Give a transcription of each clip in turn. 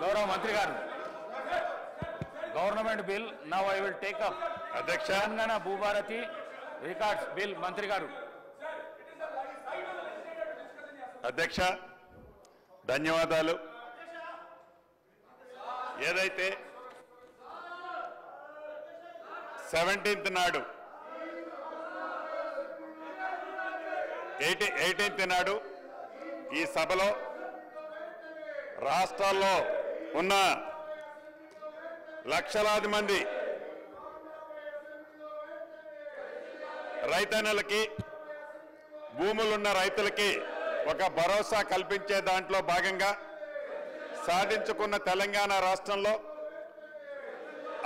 గౌరవ మంత్రి గారు, government bill now I will take up. అధ్యక్ష, తెలంగాణ భూభారతి రికార్డ్స్ బిల్. మంత్రి గారు. అధ్యక్ష ధన్యవాదాలు. ఏదైతే 17th నాడు 18th నాడు ఈ సభలో రాష్ట్రాల్లో ఉన్న లక్షలాది మంది రైతన్నలకి, భూములున్న రైతులకి ఒక భరోసా కల్పించే దాంట్లో భాగంగా సాధించుకున్న తెలంగాణ రాష్ట్రంలో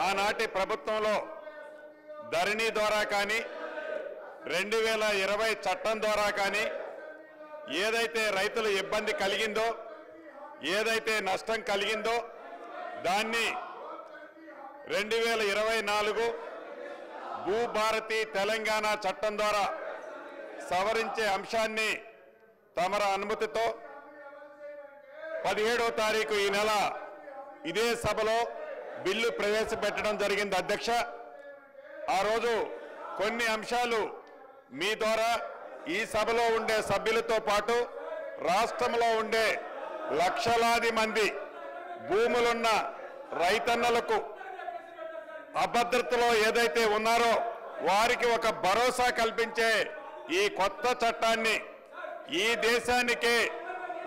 ఆనాటి ప్రభుత్వంలో ధరణి ద్వారా కానీ 2020 చట్టం ద్వారా కానీ ఏదైతే రైతుల ఇబ్బంది కలిగిందో, ఏదైతే నష్టం కలిగిందో దాన్ని 2024 భూభారతి తెలంగాణ చట్టం ద్వారా సవరించే అంశాన్ని తమర అనుమతితో 17వ తారీఖు ఈ నెల ఇదే సభలో బిల్లు ప్రవేశపెట్టడం జరిగింది. అధ్యక్ష, ఆ రోజు కొన్ని అంశాలు మీ ద్వారా ఈ సభలో ఉండే సభ్యులతో పాటు రాష్ట్రంలో ఉండే లక్షలాది మంది భూములున్న రైతన్నలకు అభద్రతలో ఏదైతే ఉన్నారో వారికి ఒక భరోసా కల్పించే ఈ కొత్త చట్టాన్ని, ఈ దేశానికే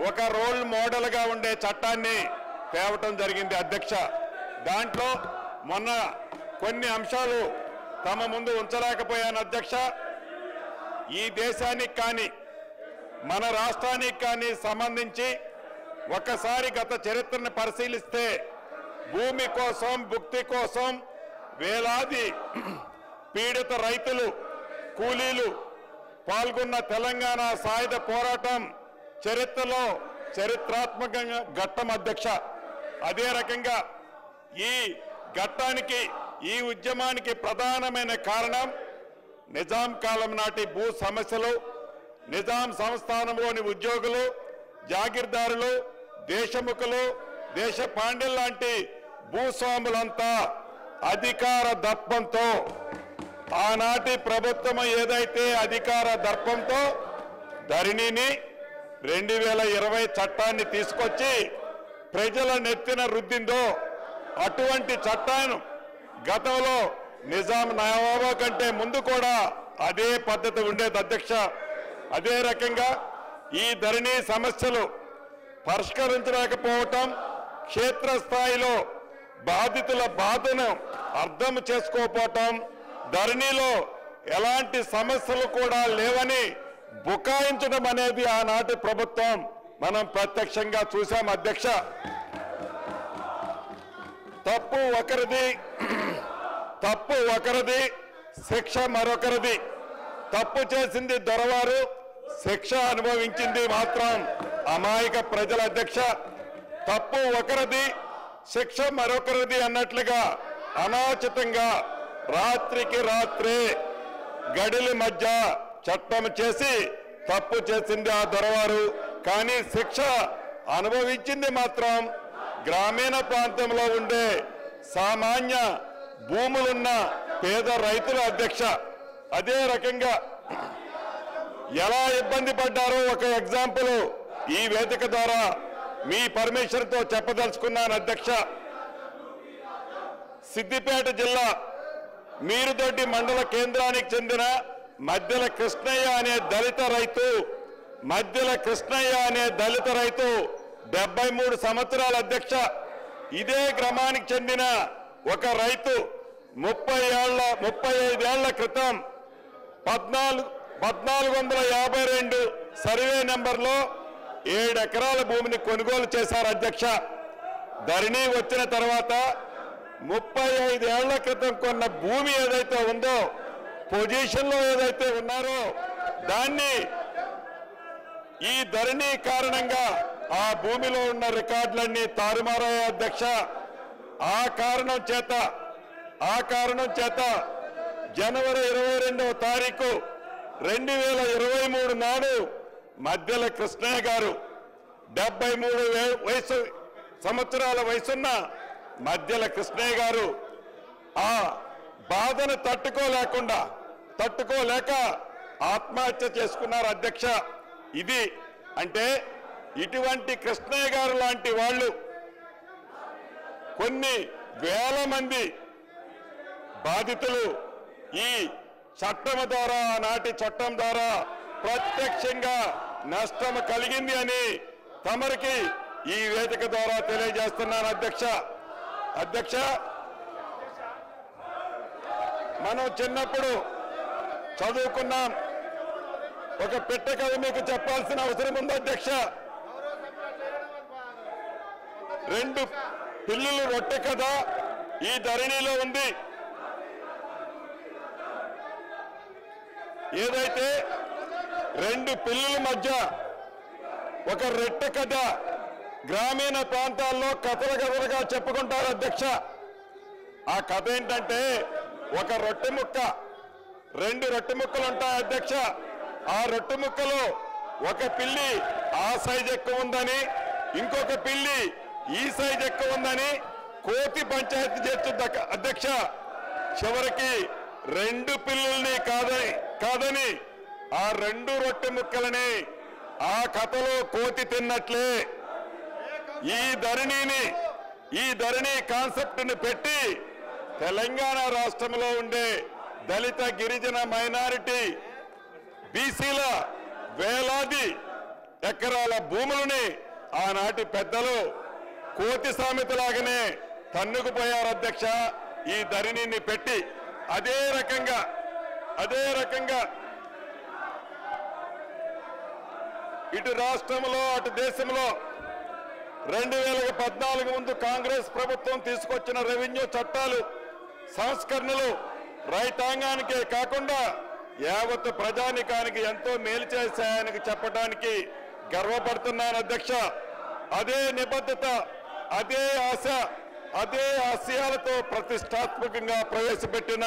ఒక రోల్ మోడల్గా ఉండే చట్టాన్ని తేవటం జరిగింది. అధ్యక్ష, దాంట్లో మొన్న కొన్ని అంశాలు తమ ముందు ఉంచలేకపోయాను. అధ్యక్ష, ఈ దేశానికి కానీ మన రాష్ట్రానికి కానీ సంబంధించి ఒక్కసారి గత చరిత్రను పరిశీలిస్తే భూమి కోసం, భుక్తి కోసం వేలాది పీడిత రైతులు, కూలీలు పాల్గొన్న తెలంగాణ సాయుధ పోరాటం చరిత్రలో చరిత్రాత్మకంగా ఘట్టం. అధ్యక్ష, అదే రకంగా ఈ ఘట్టానికి, ఈ ఉద్యమానికి ప్రధానమైన కారణం నిజాం కాలం నాటి భూ సమస్యలు, నిజాం సంస్థానంలోని ఉద్యోగులు, జాగీర్దారులు, దేశముఖులు, దేశ పాండ్యులు లాంటి భూస్వాములంతా అధికార దర్పంతో, ఆనాటి ప్రభుత్వం ఏదైతే అధికార దర్పంతో ధరణిని 2020 చట్టాన్ని తీసుకొచ్చి ప్రజల నెత్తిన రుద్దిందో, అటువంటి చట్టాన్ని గతంలో నిజాం నవాబు కంటే ముందు కూడా అదే పద్ధతి ఉండేది. అధ్యక్ష, అదే రకంగా ఈ ధరణి సమస్యలు పరిష్కరించలేకపోవటం, క్షేత్రస్థాయిలో బాధితుల బాధను అర్థం చేసుకోకపోవటం, ధరణిలో ఎలాంటి సమస్యలు కూడా లేవని బుకాయించడం అనేది ఆనాటి ప్రభుత్వం మనం ప్రత్యక్షంగా చూసాం. అధ్యక్ష, తప్పు ఒకరిది, శిక్ష మరొకరిది. తప్పు చేసింది దొరవారు, శిక్ష అనుభవించింది మాత్రం అమాయక ప్రజల. అధ్యక్ష, తప్పు ఒకరిది, శిక్ష మరొకరిది అన్నట్లుగా అనాచితంగా రాత్రికి రాత్రే గడిల మధ్య చట్టం చేసి తప్పు చేసింది ఆ దొరవారు, కానీ శిక్ష అనుభవించింది మాత్రం గ్రామీణ ప్రాంతంలో ఉండే సామాన్య భూములున్న పేద రైతుల. అధ్యక్ష, అదే రకంగా ఎలా ఇబ్బంది పడ్డారో ఒక ఎగ్జాంపుల్ ఈ వేదిక ద్వారా మీ పర్మిషన్తో చెప్పదలుచుకున్నాను. అధ్యక్ష, సిద్దిపేట జిల్లా మీరుదొడ్డి మండల కేంద్రానికి చెందిన మధ్యల కృష్ణయ్య అనే దళిత రైతు 73 సంవత్సరాల. అధ్యక్ష, ఇదే గ్రామానికి చెందిన ఒక రైతు 35 ఏళ్ల క్రితం 1452 సర్వే నెంబర్లో 7 ఎకరాల భూమిని కొనుగోలు చేశారు. అధ్యక్ష, ధరణి వచ్చిన తర్వాత 35 ఏళ్ల క్రితం కొన్న భూమి ఏదైతే ఉందో, పొజిషన్లో ఏదైతే ఉన్నారో దాన్ని ఈ ధరణి కారణంగా ఆ భూమిలో ఉన్న రికార్డులన్నీ తారుమారయ్యాయి. అధ్యక్ష, ఆ కారణం చేత జనవరి 22వ తారీఖు 2023 నాడు మధ్యల కృష్ణయ్య గారు 73 సంవత్సరాల వయసున్న మధ్యల కృష్ణయ్య గారు ఆ బాధను తట్టుకోలేక ఆత్మహత్య చేసుకున్నారు అధ్యక్ష. ఇది అంటే ఇటువంటి కృష్ణయ్య గారు లాంటి వాళ్ళు కొన్ని వేల మంది బాధితులు ఈ చట్టం ద్వారా, నాటి చట్టం ద్వారా ప్రత్యక్షంగా నష్టం కలిగింది అని తమరికి ఈ వేదిక ద్వారా తెలియజేస్తున్నాను అధ్యక్ష. మనం చిన్నప్పుడు చదువుకున్నాం. ఒక పిట్ట కథ మీకు చెప్పాల్సిన అవసరం ఉంది అధ్యక్ష. 2 పిల్లులు రొట్టె కథ ఈ ధరణిలో ఉంది. ఏదైతే 2 పిల్లుల మధ్య ఒక రొట్టె కథ గ్రామీణ ప్రాంతాల్లో కథలుగా చెప్పుకుంటారు అధ్యక్ష. ఆ కథ ఏంటంటే, ఒక రొట్టె ముక్క, 2 రొట్టె ముక్కలు ఉంటాయి అధ్యక్ష. ఆ రొట్టె ముక్కలో ఒక పిల్లి ఆ సైజ్ ఎక్కువ ఉందని, ఇంకొక పిల్లి ఈ సైజ్ ఎక్కువ ఉందని కోతి పంచాయతీ చేస్తుంది అధ్యక్ష. చివరికి 2 పిల్లుల్ని కాదని ఆ 2 రొట్టె ముక్కలని ఆ కథలో కోతి తిన్నట్లే ఈ ధరణి కాన్సెప్ట్ ని పెట్టి తెలంగాణ రాష్ట్రంలో ఉండే దళిత, గిరిజన, మైనారిటీ, బీసీల వేలాది ఎకరాల భూములని ఆనాటి పెద్దలు కోతి సామెతలాగానే తన్నుకుపోయారు అధ్యక్ష. ఈ ధరణిని పెట్టి అదే రకంగా ఇటు రాష్ట్రంలో అటు దేశంలో 2014 ముందు కాంగ్రెస్ ప్రభుత్వం తీసుకొచ్చిన రెవెన్యూ చట్టాలు, సంస్కరణలు రైతాంగానికే కాకుండా యావత్ ప్రజానికానికి ఎంతో మేలు చేశాయని చెప్పడానికి గర్వపడుతున్నాను అధ్యక్ష. అదే నిబద్ధత, అదే ఆశ, అదే ఆశయాలతో ప్రతిష్టాత్మకంగా ప్రవేశపెట్టిన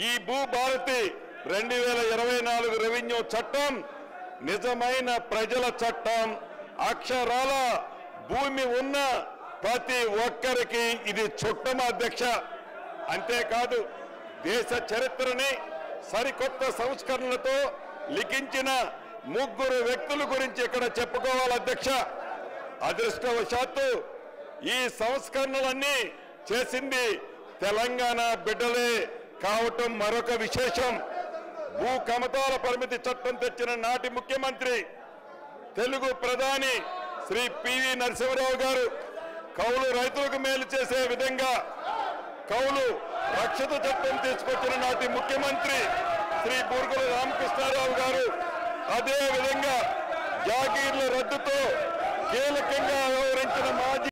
ఈ భూభారతి 2024 రెవెన్యూ చట్టం నిజమైన ప్రజల చట్టం. అక్షరాల భూమి ఉన్న ప్రతి ఒక్కరికి ఇది చుట్టం అధ్యక్ష. అంతేకాదు, దేశ చరిత్రని సరికొత్త సంస్కరణలతో లిఖించిన 3 వ్యక్తుల గురించి ఇక్కడ చెప్పుకోవాలి అధ్యక్ష. అదృష్టవశాత్తు ఈ సంస్కరణలన్నీ చేసింది తెలంగాణ బిడ్డలే కావటం మరొక విశేషం. భూ కమతాల పరిమితి చట్టం తెచ్చిన నాటి ముఖ్యమంత్రి, తెలుగు ప్రధాని శ్రీ పివి నరసింహరావు గారు కౌలు రైతులకు మేలు చేసే విధంగా కౌలు రక్షిత చట్టం తీసుకొచ్చిన నాటి ముఖ్యమంత్రి శ్రీ బూర్గుల రామకృష్ణారావు గారు, అదే విధంగా జాగీర్ల రద్దుతో కీలకంగా వ్యవహరించిన మాజీ